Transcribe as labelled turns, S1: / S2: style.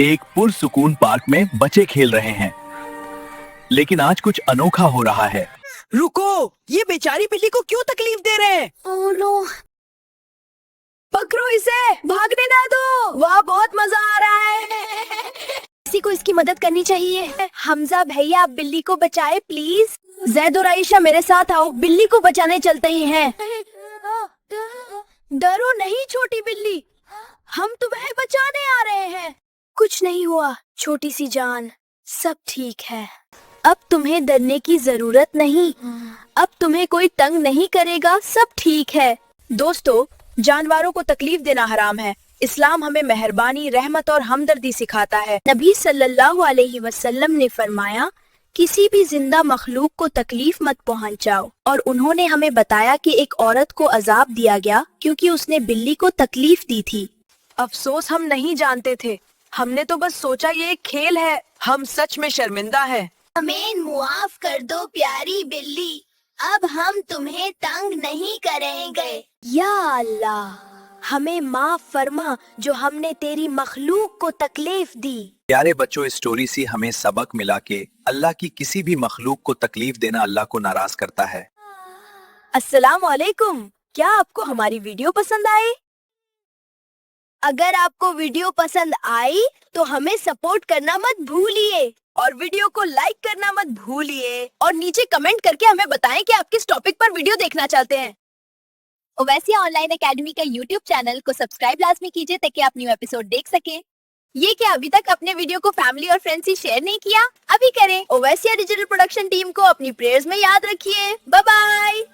S1: एक पुरसुकून पार्क में बच्चे खेल रहे हैं, लेकिन आज कुछ अनोखा हो रहा है।
S2: रुको, ये बेचारी बिल्ली को क्यों तकलीफ दे रहे हैं?
S3: ओह नो,
S2: पकड़ो इसे, भागने ना दो। वाह, बहुत मजा आ रहा है।
S3: किसी को इसकी मदद करनी चाहिए। हमजा भैया, आप बिल्ली को बचाए प्लीज।
S2: जैद और आयशा मेरे साथ आओ, बिल्ली को बचाने चलते ही हैं। डरो नहीं छोटी बिल्ली, हम तुम्हें बचाने आ रहे हैं।
S3: कुछ नहीं हुआ छोटी सी जान, सब ठीक है। अब तुम्हें डरने की जरूरत नहीं, अब तुम्हें कोई तंग नहीं करेगा, सब ठीक है।
S2: दोस्तों, जानवरों को तकलीफ देना हराम है। इस्लाम हमें मेहरबानी, रहमत और हमदर्दी सिखाता है।
S3: नबी सल्लल्लाहु अलैहि वसल्लम ने फरमाया, किसी भी जिंदा मखलूक को तकलीफ मत पहुंचाओ। और उन्होंने हमें बताया कि एक औरत को अजाब दिया गया क्योंकि उसने बिल्ली को तकलीफ दी थी।
S2: अफसोस, हम नहीं जानते थे। हमने तो बस सोचा ये एक खेल है। हम सच में शर्मिंदा है।
S3: हमें मुआफ कर दो प्यारी बिल्ली, अब हम तुम्हें तंग नहीं करेंगे। या अल्लाह, हमें माफ फरमा जो हमने तेरी मखलूक को तकलीफ दी।
S1: प्यारे बच्चों, इस स्टोरी से हमें सबक मिला कि अल्लाह की किसी भी मखलूक को तकलीफ देना अल्लाह को नाराज करता है।
S3: अस्सलाम वालेकुम, क्या आपको हमारी वीडियो पसंद आई? अगर आपको वीडियो पसंद आई तो हमें सपोर्ट करना मत भूलिए
S2: और वीडियो को लाइक करना मत भूलिए और नीचे कमेंट करके हमें बताएं कि आप किस टॉपिक पर वीडियो देखना चाहते हैं।
S3: ओवैसी ऑनलाइन एकेडमी का यूट्यूब चैनल को सब्सक्राइब लाजमी कीजिए ताकि आप न्यू एपिसोड देख सकें।
S2: ये क्या अभी तक अपने वीडियो को फैमिली और फ्रेंड्स से शेयर नहीं किया? अभी करें। ओवैसी डिजिटल प्रोडक्शन टीम को अपनी प्रेयर्स में याद रखिए। Bye bye.